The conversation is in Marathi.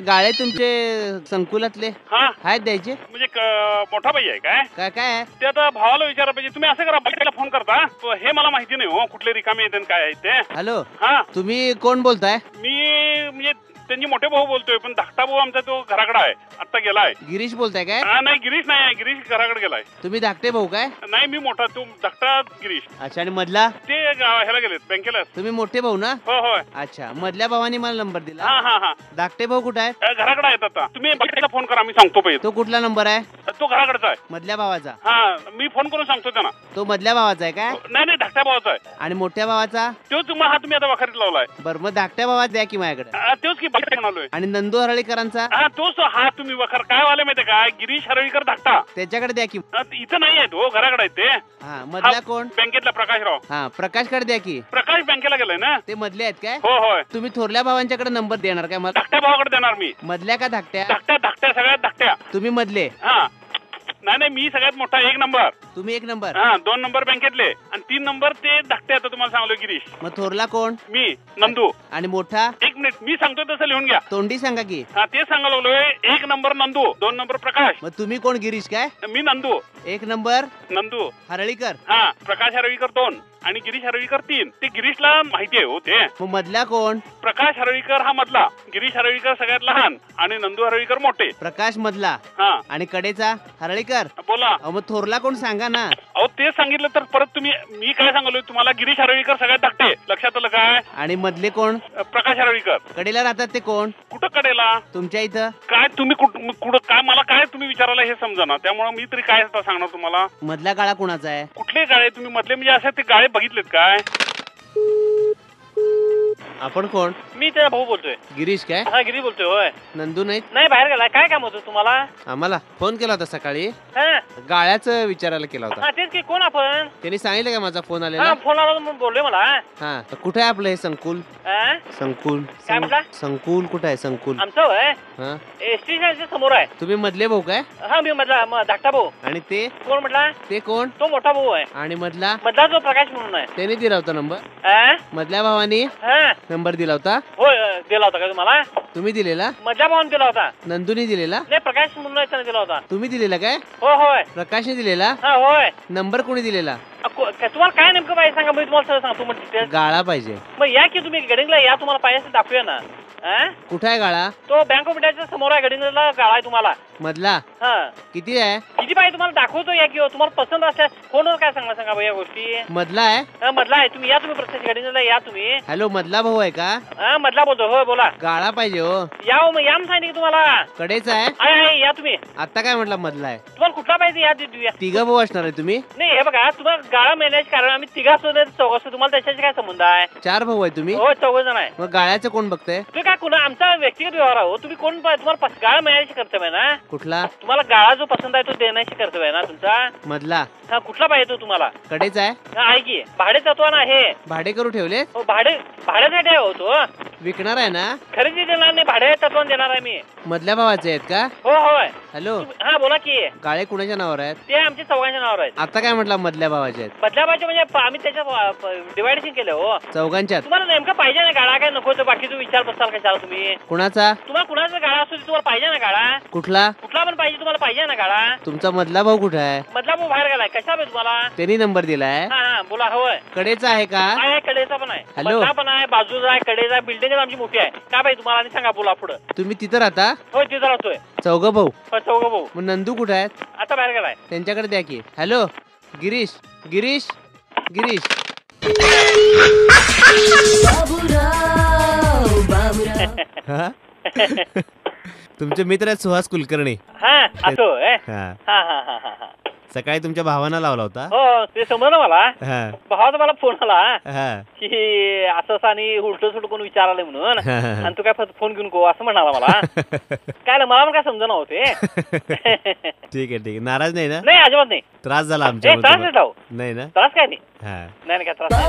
गाळे तुमचे संकुलातले हा आहेत द्यायचे म्हणजे मोठा बाई आहे काय काय काय आहे? ते आता भावाला विचारा पाहिजे. तुम्ही असं करा बाईला फोन करता हे मला माहिती नाही हो कुठले रिकामे येते काय आहे ते. हॅलो हा तुम्ही कोण बोलताय? मी म्हणजे त्यांची मोठे भाऊ बोलतोय पण धाकटा भाऊ आमचा तो घराकडे आहे आता गेलाय. गिरीश बोलताय काय? नाही गिरीश नाही आहे गिरीश घराकडे गेलाय. तुम्ही धाकटे भाऊ काय? नाही मी मोठा तू धाकटा गिरीश. अच्छा आणि मधला? ते ह्याला गेलेत बँकेला. तुम्ही मोठे भाऊ ना? हो होय. अच्छा मधल्या भावानी मला नंबर दिला. हा हा हा धाकटे भाऊ कुठे आहेत? घराकडे आहेत आता. तुम्ही बाईला फोन करा मी सांगतो पाहिजे. तो कुठला नंबर आहे? तो घराकडचा आहे. मधल्या भावाचा? हा मी फोन करून सांगतो त्यांना. तो मधल्या भावाचा आहे काय? नाही नाही धाकट्या भावाचा आहे. आणि मोठ्या भावाचा? तो तुम्हाला तुम्ही आता वाखारीत लावलाय. बरं मग धाकट्या भावात द्या की माझ्याकडे. तोच की बाई म्हणालोय. आणि नंदू हरळीकरांचा? हा तोच हा तुम्ही वखर काय वाले माहिती काय गिरीश हरळीकर धाकटा त्याच्याकडे द्या की. इथं नाही आहे तो घराकडे आहे ते. हा मधला कोण? बँकेतला प्रकाशराव. हा प्रकाशकडे द्या की. प्रकाश बँकेला गेलाय ना. ते मधले आहेत काय? हो होय. तुम्ही थोरल्या भावांच्याकडे नंबर देणार काय मला? धाकट्या भावाकडे देणार मी. मधल्या का धाकट्या? धाकट्या धाकट्या सगळ्यात धाकट्या. तुम्ही मधले? हा नाही नाही मी सगळ्यात मोठा 1 नंबर. तुम्ही 1 नंबर? हा 2 नंबर बँकेतले आणि 3 नंबर ते धाकटे आता तुम्हाला सांगलो गिरीश. मग थोरला कोण? मी नंदू. आणि मोठा? 1 मिनिट मी सांगतोय तसं लिहून घ्या. तोंडी सांगा की. हा ते सांगायला लागलोय. 1 नंबर नंदू 2 नंबर प्रकाश. मग तुम्ही कोण गिरीश काय? मी नंदू. 1 नंबर नंदू हरळीकर. हा प्रकाश हरळीकर 2 आणि गिरीश हरळीकर 3. ते गिरीशला माहिती आहे हो ते. मग मधला कोण? प्रकाश हरळीकर हा मधला. गिरीश हरळीकर सगळ्यात लहान आणि नंदू हरळीकर मोठे. प्रकाश मधला हा आणि कडेचा हरळीकर. बोला. मग थोरला कोण सांगा ना. अहो ते सांगितलं तर परत तुम्ही मी काय सांगलोय तुम्हाला. गिरीश हरळीकर सगळ्यात धाकटे लक्षात आलं काय. आणि मधले कोण? प्रकाश हरळीकर. कडेला राहतात ते कोण? कुठं कडेला? तुमच्या इथं. काय तुम्ही कुठं काय मला काय तुम्ही विचारायला हे समजा ना. त्यामुळे मी तरी काय सांगणार तुम्हाला. मधला गाळा कोणाचा आहे? कुठले गाळे तुम्ही मधले म्हणजे असे ते गाळे बघितलेत काय? आपण कोण? मी त्याचा भाऊ बोलतोय. गिरीश काय? हा गिरीश बोलतोय. होय. नंदू नाही? नाही बाहेर गेलाय. काय काम होतं तुम्हाला? आम्हाला फोन केला होता सकाळी. हा गाळ्याचं विचारायला केला होता. तेच की. कोण आपण? त्यांनी सांगितलं का माझा फोन आलेला? फोन आला म्हणून बोललोय मला. हा कुठे आहे आपलं हे संकुल? संकुल काय म्हटला? संकुल कुठे आहे संकुल? आमचं होय हा एसटी समोर आहे. तुम्ही मधले भाऊ काय? हा मी मधला धाकटा भाऊ. आणि ते कोण म्हटला? ते कोण? तो मोठा भाऊ आहे. आणि मधला? मधला जो प्रकाश म्हणून आहे. त्याने दिला होता नंबर. मधल्या भावानी नंबर दिला होता. होय दिला होता का तुम्हाला? तुम्ही दिलेला? मधल्या भावाने दिला होता. नंदूनी दिलेला? नाही प्रकाश म्हणून त्याने दिला होता. तुम्ही दिलेला काय? हो होय. प्रकाशने दिलेला? हा होय. नंबर कोणी दिलेला? तुम्हाला काय नेमकं पाहिजे सांगा. मी तुम्हाला सगळं सांगतो. म्हणजे गाळा पाहिजे. मग या की तुम्ही गडिंगला या. तुम्हाला पाहिजे दाखवूया ना. कुठे आहे गाळा? तो बँक ऑफ इंडियाच्या समोर आहे. गडिंगला गाळा आहे तुम्हाला. मधला? हा किती आहे? किती पाहिजे तुम्हाला दाखवतो. या की तुम्हाला पसंत असल्या फोनवर काय सांगा भाऊ या गोष्टी. मधला आहे? मधला आहे. तुम्ही या. तुम्ही प्रत्यक्ष गडिंगला या तुम्ही. हॅलो मधला भाऊ आहे का? हा मधला बोलतो. होय बोला. गाळा पाहिजे हो. या मग या सांगितलं की तुम्हाला. कडेचा आहे? आहे या तुम्ही. आता काय म्हटलं मधला आहे? तुम्हाला कुठला पाहिजे या देऊया. तिघ भाऊ असणार आहे तुम्ही? नाही हे बघा तुम्हाला गाळा मिळण्याचे कारण आम्ही तिघा असतो चौघ असतो. तुम्हाला त्याच्याशी काय संबंध आहे? 4 भाऊ आहे तुम्ही? हो 4 जण आहे. मग गाळ्याचं कोण बघतंय? तुम्ही काय कुणा आमचा व्यक्तिगत व्यवहार आहे. तुम्ही कोण तुम्हाला गाळा मिळण्याची कर्तव्य आहे ना. कुठला? तुम्हाला गाळा जो पसंत आहे तो देण्याची कर्तव्य आहे ना तुमचा. मधला? हा कुठला पाहिजे तो तुम्हाला? कडेचा आहे? हा आहे की. भाडे तत्व ना आहे. भाडे करू ठेवले? हो भाड्यासाठी आहे होतो. विकणार आहे ना? खरेदी देणार नाही. भाडे तत्वाने देणार आहे मी. मधल्या भावाचे आहेत का? हो होय. हॅलो हा बोला की. गाळे कुणाच्या नावावर आहेत? ते आमच्या चौघांच्या नावावर आहेत. आता काय म्हटलं मधल्या भावाचे आहेत? बदल्या पाहिजे म्हणजे आम्ही त्याच्या डिवायडेशन केलं हो. चौघांच्यात? तुम्हाला नेमका पाहिजे ना गाळा काय नको. बाकी तुम्ही विचार बसाल कशाला तुम्ही. कुणाचा? तुम्हाला कुणाचा गाळा असतो तुम्हाला पाहिजे ना गाळा. कुठला? कुठला पण पाहिजे तुम्हाला पाहिजे ना गाळा. तुमचा मधला भाऊ कुठे आहे? मधला भाऊ बाहेर गेलाय. कशा पाहिजे तुम्हाला? त्यांनी नंबर दिलाय? हा बोला. होय. कडेचा आहे का? आहे कडेचा पण आहे. हॅलो. मधला पण आहे. बाजूचा आहे. कडेचा आहे. बिल्डिंग आमची मोठी आहे. काय पाहिजे तुम्हाला आणि सांगा. बोला पुढे. तुम्ही तिथं राहता? होय तिथं राहतोय. चौघ भाऊ? चौघ भाऊ. मग नंदू कुठे आहेत? आता बाहेर गेलाय. त्यांच्याकडे द्या की. हॅलो गिरीश गिरीश गिरीश. हा? तुमचे मित्र आहेत सुहास कुलकर्णी. हा असो. हा हा हा हा हा. सकाळी तुमच्या भावानं लावला होता. हो ते समजलं मला. हा भावाचा मला फोन आला हा की असं आणि उलट सुलट कोण विचारायला म्हणून. हा. आणि तू काय फोन घेऊन गो असं म्हणाला मला. काय मला पण काय समजा होते. ठीक आहे नाराज नाही ना? नाही अजिबात नाही. त्रास झाला आमच्या त्रास नाही ना? त्रास काय नाही. हा नाही काय त्रास.